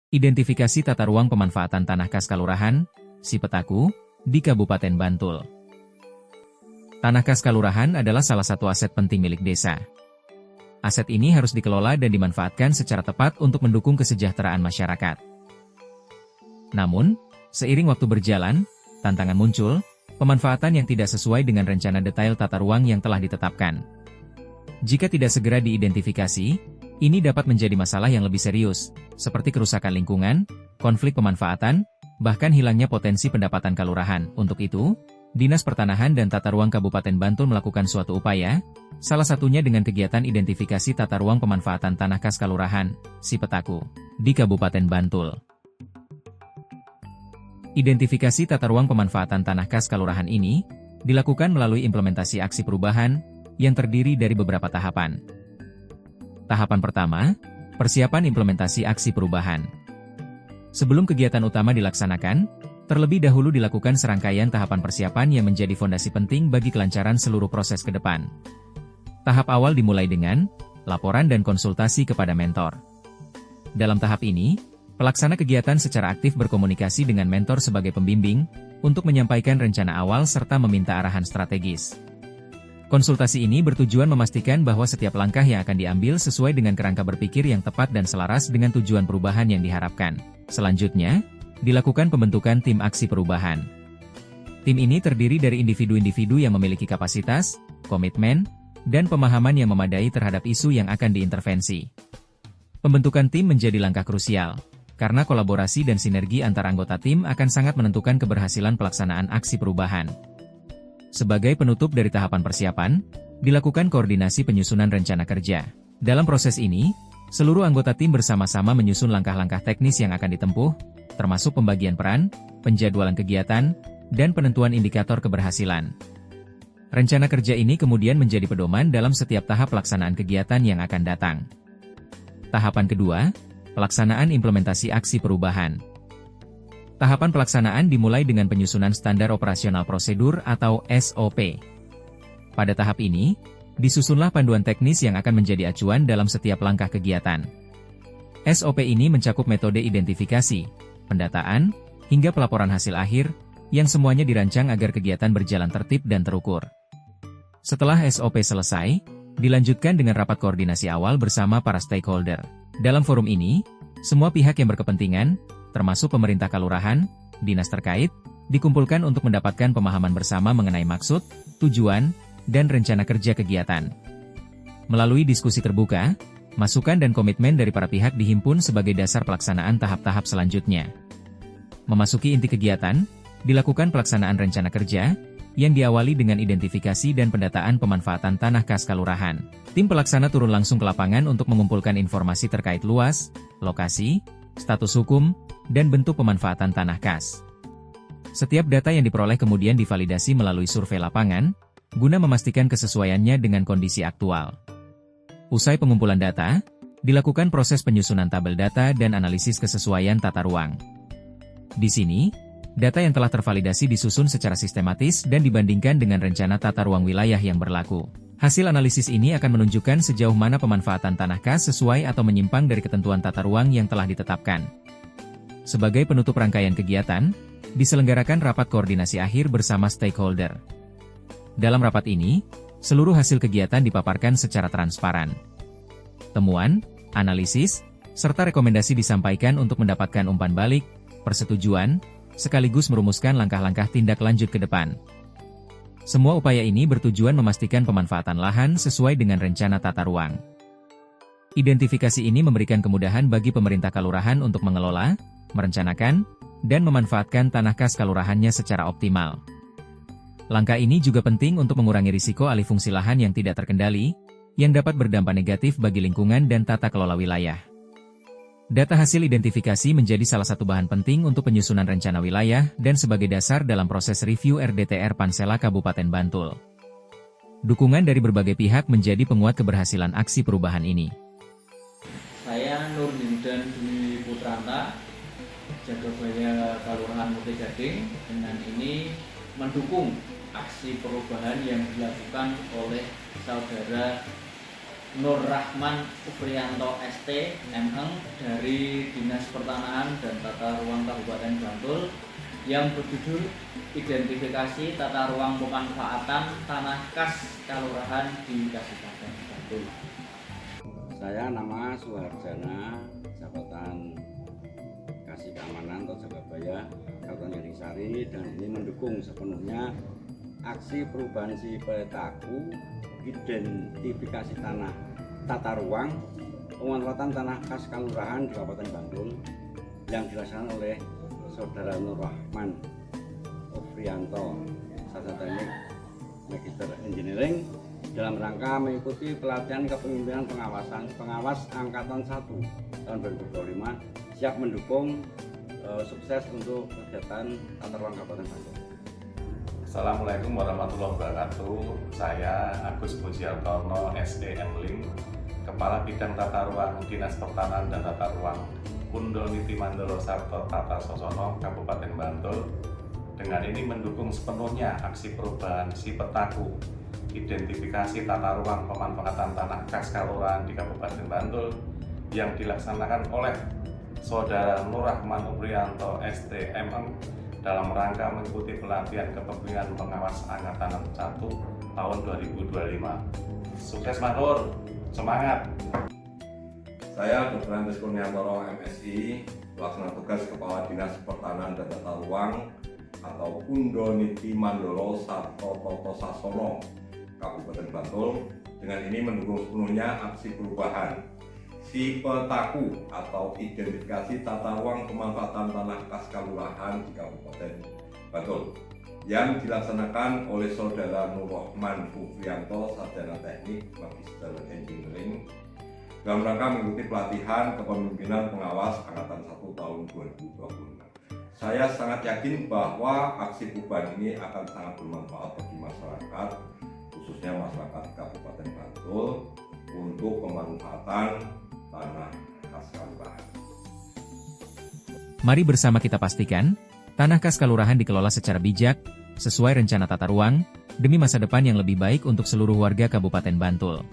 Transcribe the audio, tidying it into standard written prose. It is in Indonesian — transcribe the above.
Identifikasi tata ruang pemanfaatan tanah kas Kalurahan, Sipetaku, di Kabupaten Bantul. Tanah kas Kalurahan adalah salah satu aset penting milik desa. Aset ini harus dikelola dan dimanfaatkan secara tepat untuk mendukung kesejahteraan masyarakat. Namun, seiring waktu berjalan, tantangan muncul, pemanfaatan yang tidak sesuai dengan rencana detail tata ruang yang telah ditetapkan. Jika tidak segera diidentifikasi, ini dapat menjadi masalah yang lebih serius, seperti kerusakan lingkungan, konflik pemanfaatan, bahkan hilangnya potensi pendapatan kalurahan. Untuk itu, Dinas Pertanahan dan Tata Ruang Kabupaten Bantul melakukan suatu upaya, salah satunya dengan kegiatan identifikasi tata ruang pemanfaatan tanah kas Kalurahan, Sipetaku, di Kabupaten Bantul. Identifikasi tata ruang pemanfaatan tanah kas Kalurahan ini dilakukan melalui implementasi aksi perubahan yang terdiri dari beberapa tahapan. Tahapan pertama, persiapan implementasi aksi perubahan. Sebelum kegiatan utama dilaksanakan, terlebih dahulu dilakukan serangkaian tahapan persiapan yang menjadi fondasi penting bagi kelancaran seluruh proses ke depan. Tahap awal dimulai dengan laporan dan konsultasi kepada mentor. Dalam tahap ini, pelaksana kegiatan secara aktif berkomunikasi dengan mentor sebagai pembimbing untuk menyampaikan rencana awal serta meminta arahan strategis. Konsultasi ini bertujuan memastikan bahwa setiap langkah yang akan diambil sesuai dengan kerangka berpikir yang tepat dan selaras dengan tujuan perubahan yang diharapkan. Selanjutnya, dilakukan pembentukan tim aksi perubahan. Tim ini terdiri dari individu-individu yang memiliki kapasitas, komitmen, dan pemahaman yang memadai terhadap isu yang akan diintervensi. Pembentukan tim menjadi langkah krusial, karena kolaborasi dan sinergi antar anggota tim akan sangat menentukan keberhasilan pelaksanaan aksi perubahan. Sebagai penutup dari tahapan persiapan, dilakukan koordinasi penyusunan rencana kerja. Dalam proses ini, seluruh anggota tim bersama-sama menyusun langkah-langkah teknis yang akan ditempuh, termasuk pembagian peran, penjadwalan kegiatan, dan penentuan indikator keberhasilan. Rencana kerja ini kemudian menjadi pedoman dalam setiap tahap pelaksanaan kegiatan yang akan datang. Tahapan kedua, pelaksanaan implementasi aksi perubahan. Tahapan pelaksanaan dimulai dengan penyusunan standar operasional prosedur atau SOP. Pada tahap ini, disusunlah panduan teknis yang akan menjadi acuan dalam setiap langkah kegiatan. SOP ini mencakup metode identifikasi, pendataan, hingga pelaporan hasil akhir, yang semuanya dirancang agar kegiatan berjalan tertib dan terukur. Setelah SOP selesai, dilanjutkan dengan rapat koordinasi awal bersama para stakeholder. Dalam forum ini, semua pihak yang berkepentingan, termasuk pemerintah kalurahan, dinas terkait, dikumpulkan untuk mendapatkan pemahaman bersama mengenai maksud, tujuan, dan rencana kerja kegiatan. Melalui diskusi terbuka, masukan dan komitmen dari para pihak dihimpun sebagai dasar pelaksanaan tahap-tahap selanjutnya. Memasuki inti kegiatan, dilakukan pelaksanaan rencana kerja, yang diawali dengan identifikasi dan pendataan pemanfaatan tanah kas kalurahan. Tim pelaksana turun langsung ke lapangan untuk mengumpulkan informasi terkait luas, lokasi, status hukum, dan bentuk pemanfaatan tanah kas. Setiap data yang diperoleh kemudian divalidasi melalui survei lapangan, guna memastikan kesesuaiannya dengan kondisi aktual. Usai pengumpulan data, dilakukan proses penyusunan tabel data dan analisis kesesuaian tata ruang. Di sini, data yang telah tervalidasi disusun secara sistematis dan dibandingkan dengan rencana tata ruang wilayah yang berlaku. Hasil analisis ini akan menunjukkan sejauh mana pemanfaatan tanah kas sesuai atau menyimpang dari ketentuan tata ruang yang telah ditetapkan. Sebagai penutup rangkaian kegiatan, diselenggarakan rapat koordinasi akhir bersama stakeholder. Dalam rapat ini, seluruh hasil kegiatan dipaparkan secara transparan. Temuan, analisis, serta rekomendasi disampaikan untuk mendapatkan umpan balik, persetujuan, sekaligus merumuskan langkah-langkah tindak lanjut ke depan. Semua upaya ini bertujuan memastikan pemanfaatan lahan sesuai dengan rencana tata ruang. Identifikasi ini memberikan kemudahan bagi pemerintah kalurahan untuk mengelola, merencanakan, dan memanfaatkan tanah kas kalurahannya secara optimal. Langkah ini juga penting untuk mengurangi risiko alih fungsi lahan yang tidak terkendali, yang dapat berdampak negatif bagi lingkungan dan tata kelola wilayah. Data hasil identifikasi menjadi salah satu bahan penting untuk penyusunan rencana wilayah dan sebagai dasar dalam proses review RDTR Pansela Kabupaten Bantul. Dukungan dari berbagai pihak menjadi penguat keberhasilan aksi perubahan ini. Saya Nur Lindan Dwi Putranta, Jagabaya Kalurahan Muti Gading, dengan ini mendukung aksi perubahan yang dilakukan oleh saudara Nur Rahman Uprianto ST MM dari Dinas Pertanahan dan Tata Ruang Kabupaten Bantul yang berjudul Identifikasi Tata Ruang Pemanfaatan Tanah Kas Kalurahan di Kabupaten Bantul. Saya nama Suharjana, jabatan Kasih Keamanan atau Jagabaya Kabupaten Gading, dan ini mendukung sepenuhnya aksi perubahan si petaku identifikasi tanah tata ruang pemanfaatan tanah kas kalurahan di Kabupaten Bantul yang dilaksanakan oleh Saudara Nur Rahman Uprianto, sarjana teknik Magister Engineering, dalam rangka mengikuti pelatihan kepemimpinan pengawas Angkatan 1 tahun 2025, siap mendukung sukses untuk kegiatan tata ruang Kabupaten Bantul. Assalamualaikum warahmatullahi wabarakatuh. Saya Agus Buziartono, SDM Ling, Kepala Bidang Tata Ruang Dinas Pertanahan dan Tata Ruang Undol Niti Mandoro Sarto Tata Sosono, Kabupaten Bantul. Dengan ini mendukung sepenuhnya aksi perubahan si petaku identifikasi tata ruang pemanfaatan tanah kas kalurahan di Kabupaten Bantul yang dilaksanakan oleh Saudara Nur Rahman Uprianto ST MM dalam rangka mengikuti pelatihan kepemimpinan pengawas Angkatan 1 tahun 2025. Sukses Mas Nur, semangat! Saya Dr. Andes Kurniantoro MSI, pelaksana tugas Kepala Dinas Pertanahan dan Tata Ruang atau Undol Niti Mandoro Sarto Toto Sasono, Kabupaten Bantul. Dengan ini mendukung sepenuhnya aksi perubahan si petaku atau identifikasi tata ruang pemanfaatan tanah kas kalurahan di Kabupaten Bantul yang dilaksanakan oleh Saudara Nur Rahman Uprianto, sarjana teknik Magister Engineering, dalam rangka mengikuti pelatihan kepemimpinan pengawas Angkatan 1 tahun 2025. Saya sangat yakin bahwa aksi perubahan ini akan sangat bermanfaat bagi masyarakat, khususnya masyarakat Kabupaten Bantul, untuk pemanfaatan tanah kas kalurahan. Mari bersama kita pastikan, tanah kas kalurahan dikelola secara bijak, sesuai rencana tata ruang, demi masa depan yang lebih baik untuk seluruh warga Kabupaten Bantul.